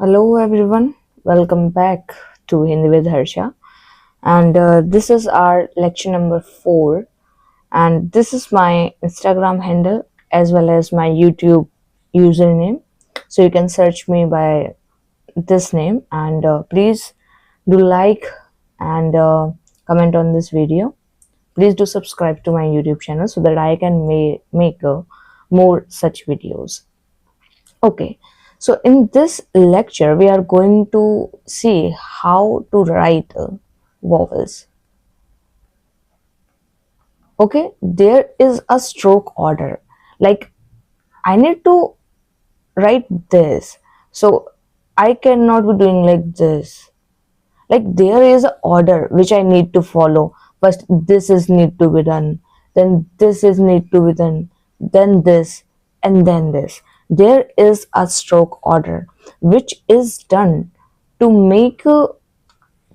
Hello everyone, welcome back to Hindi with Harsha. And this is our lecture number 4. And this is my Instagram handle as well as my YouTube username. So you can search me by this name. And please do like and comment on this video. Please do subscribe to my YouTube channel so that I can make more such videos. Okay, so in this lecture, we are going to see how to write vowels. Okay, there is a stroke order. Like, I need to write this, so I cannot be doing like this. Like, there is an order which I need to follow. First, this is need to be done, then this is need to be done, then this, and then this. There is a stroke order which is done to make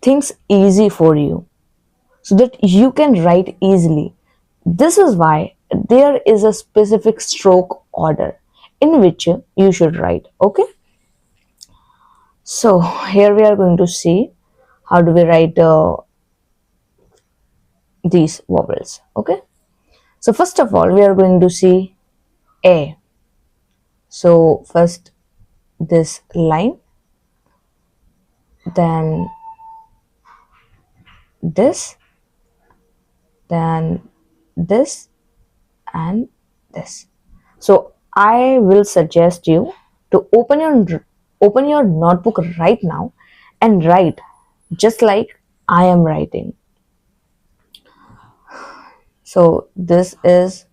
things easy for you so that you can write easily. This is why there is a specific stroke order in which you should write. Okay, so here we are going to see how do we write these vowels. Okay, so first of all we are going to see a. So first this line, then this, then this, and this. So I will suggest you to open your notebook right now and write just like I am writing. So this is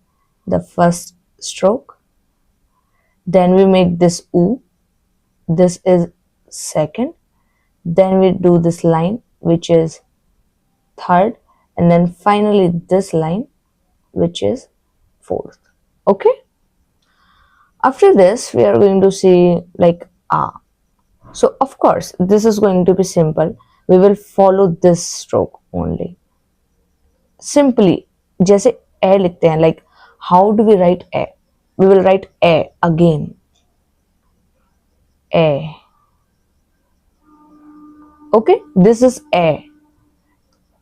the first stroke, then we make this u, this is second, then we do this line which is third, and then finally this line which is fourth. Okay, after this we are going to see like a. So of course this is going to be simple, we will follow this stroke only. Simply जैसे ए लिखते हैं, like how do we write a? We will write a again. A. Okay, this is a.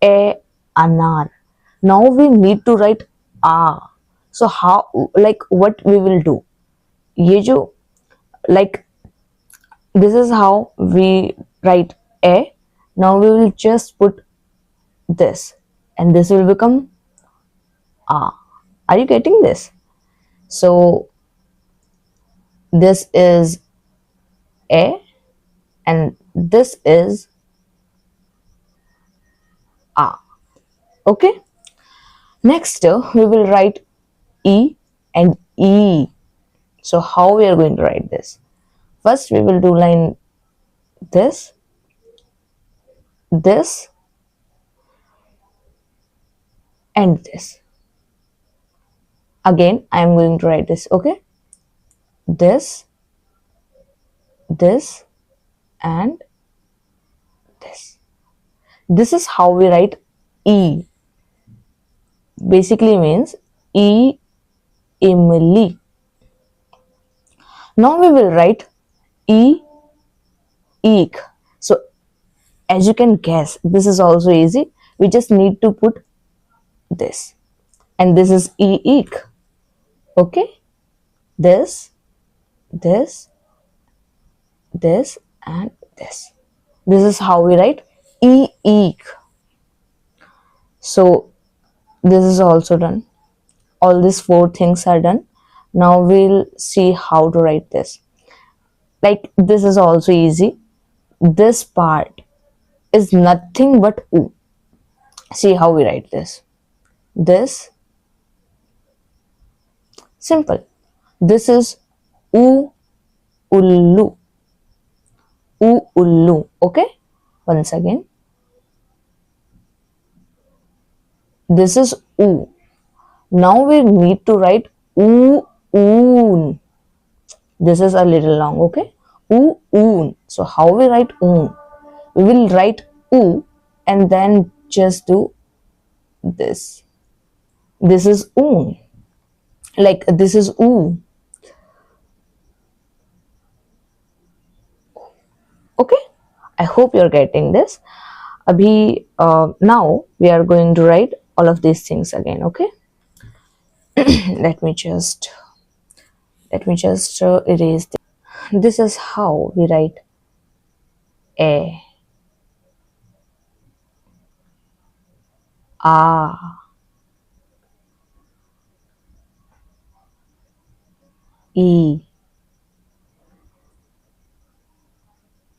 A anar. Now we need to write a. So how, like what we will do? ये जो like this is how we write a. Now we will just put this and this will become a. Are you getting this? So this is a and this is a. Okay, next we will write e and e. So how we are going to write this? First we will do line this, this, and this. Again I am going to write this. Okay, this, this, and this. This is how we write e. Basically means e, Emily. Now we will write e, eek. So as you can guess, this is also easy. We just need to put this, and this is e, eek. Okay, this, this, this, and this. This is how we write e, eek. So this is also done. All these 4 things are done. Now we'll see how to write this. Like this is also easy. This part is nothing but u. See how we write this. This, simple. This is u, ullu. U, ullu. Okay, once again. This is u. Now we need to write u, oon. This is a little long. Okay, u, oon. So how we write oon? We will write u and then just do this. This is oon. Like this is u. hope you're getting this. Abhi, now we are going to write all of these things again. Okay. let me just erase this. This is how we write a, e,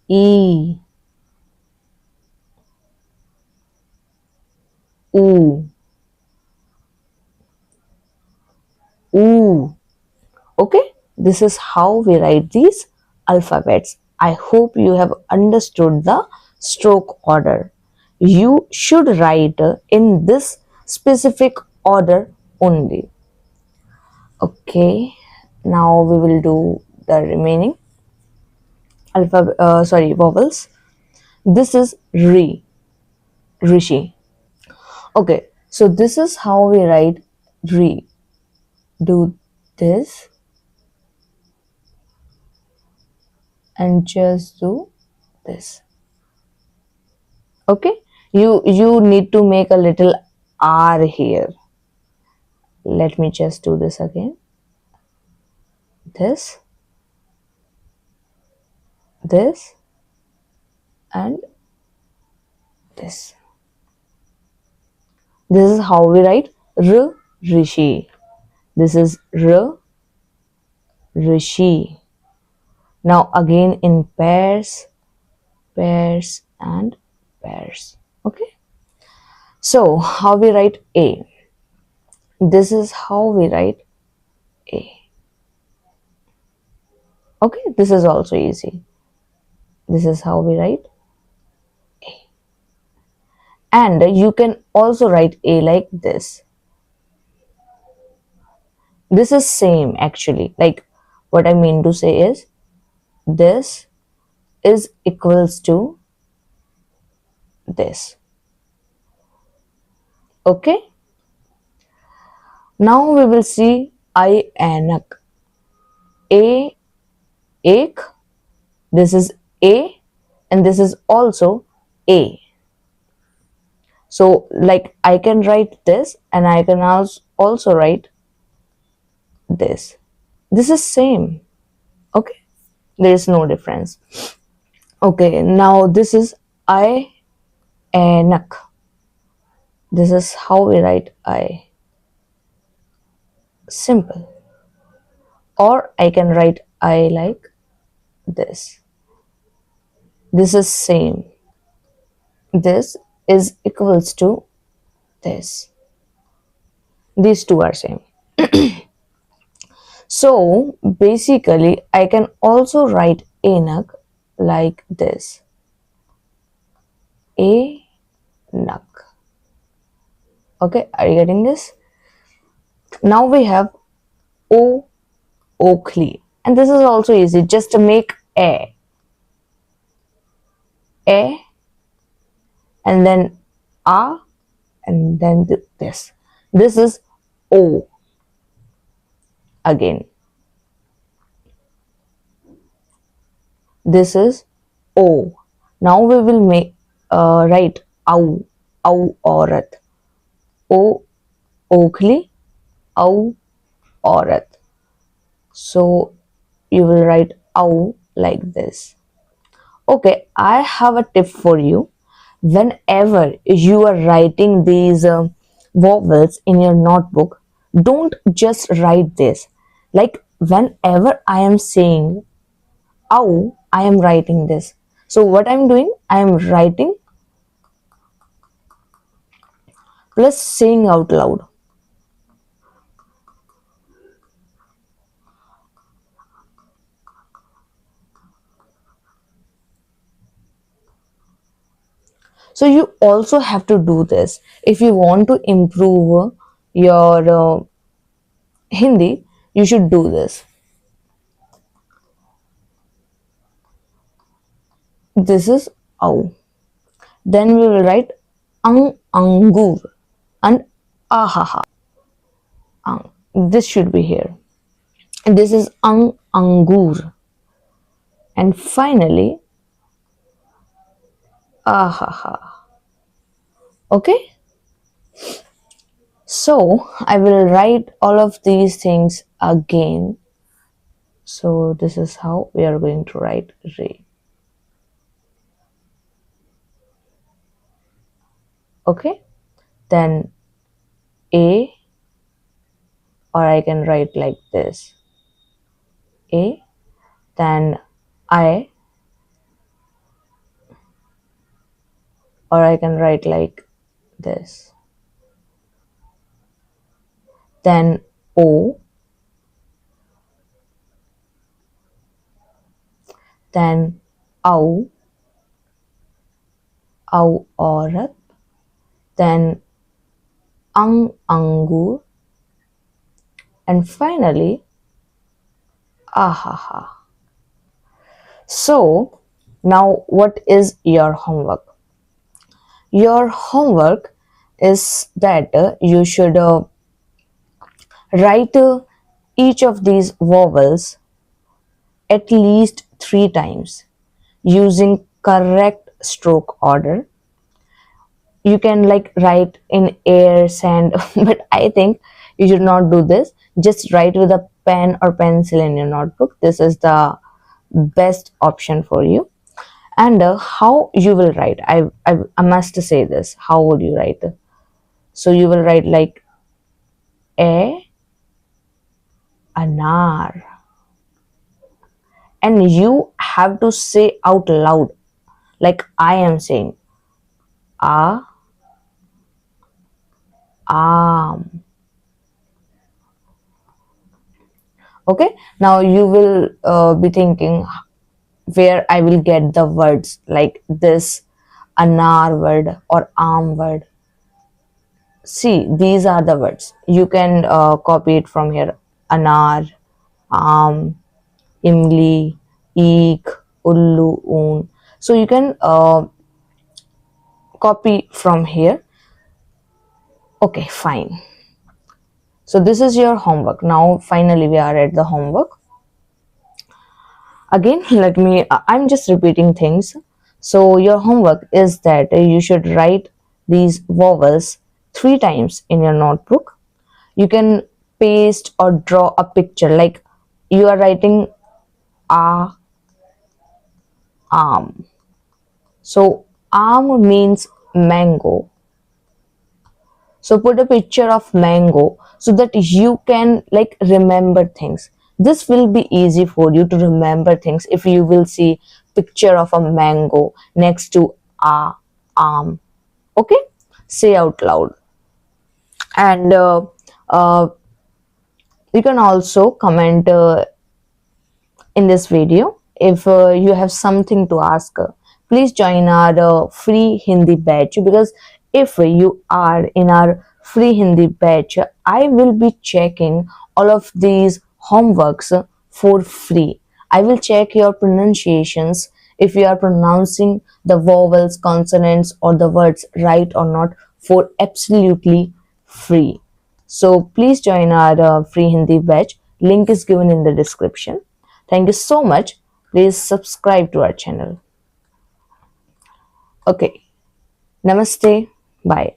e, u, oo. Okay, this is how we write these alphabets. I hope you have understood the stroke order. You should write in this specific order only. Okay, now we will do the remaining vowels. This is Ri, Rishi. Okay, so this is how we write Ri. Do this and just do this. Okay, you need to make a little R here. Let me just do this again. This, this, and this. This is how we write R, Rishi. This is R, Rishi. Now again in pairs, pairs, and pairs. Okay. So how we write A? This is how we write A. Okay, this is also easy. This is how we write A. And you can also write A like this. This is same actually. Like what I mean to say is this is equals to this. Okay. Now we will see I anak. A, ek. This is A, and this is also A. So like I can write this and I can also write this. This is same. Okay, there is no difference. Okay, now this is I anak. This is how we write I. Simple. Or I can write I like this. This is same. This is equals to this. These two are same. So basically I can also write anak like this. Anak. Okay, are you getting this? Now we have O, Oakley. And this is also easy. Just to make A, and then A, and then this. This is O. Again. This is O. Now we will make write Au, Au Aurat. O, Oakley, Au Aurat. So you will write Au like this. Okay, I have a tip for you. Whenever you are writing these vowels in your notebook, don't just write this. Like whenever I am saying Au, I am writing this. So what I'm doing, I am writing plus saying out loud. So you also have to do this if you want to improve your Hindi. You should do this. This is Au. Then we will write angur and ahaha. Ang. This should be here. This is angur. And finally Ahaha. Okay, so I will write all of these things again. So this is how we are going to write Ray. Okay, then A, or I can write like this A, then I, or I can write like this, then O, then औ, औ औरत, then अंगूर, and finally ahaha. So now what is your homework? Your homework is that you should write each of these vowels at least 3 times using correct stroke order. You can like write in air, sand, but I think you should not do this. Just write with a pen or pencil in your notebook. This is the best option for you. And how you will write, I must say this, how would you write? So you will write like a anar, and you have to say out loud like I am saying a arm. Okay, now you will be thinking where I will get the words like this anar word or arm word. See, these are the words. You can copy it from here. Anar, arm, imli, eek, ullu, un. So you can copy from here. Okay, fine. So this is your homework. Now finally we are at the homework. Again, let me, I'm just repeating things. So your homework is that you should write these vowels 3 times in your notebook. You can paste or draw a picture like you are writing a arm. So arm means mango. So put a picture of mango so that you can like remember things. This will be easy for you to remember things if you will see picture of a mango next to a arm. Okay, say out loud. And you can also comment in this video. If you have something to ask, please join our free Hindi batch, because if you are in our free Hindi batch, I will be checking all of these homeworks for free. I will check your pronunciations, if you are pronouncing the vowels, consonants, or the words right or not, for absolutely free. So please join our free Hindi batch. Link is given in the description. Thank you so much. Please subscribe to our channel. Okay. Namaste. Bye.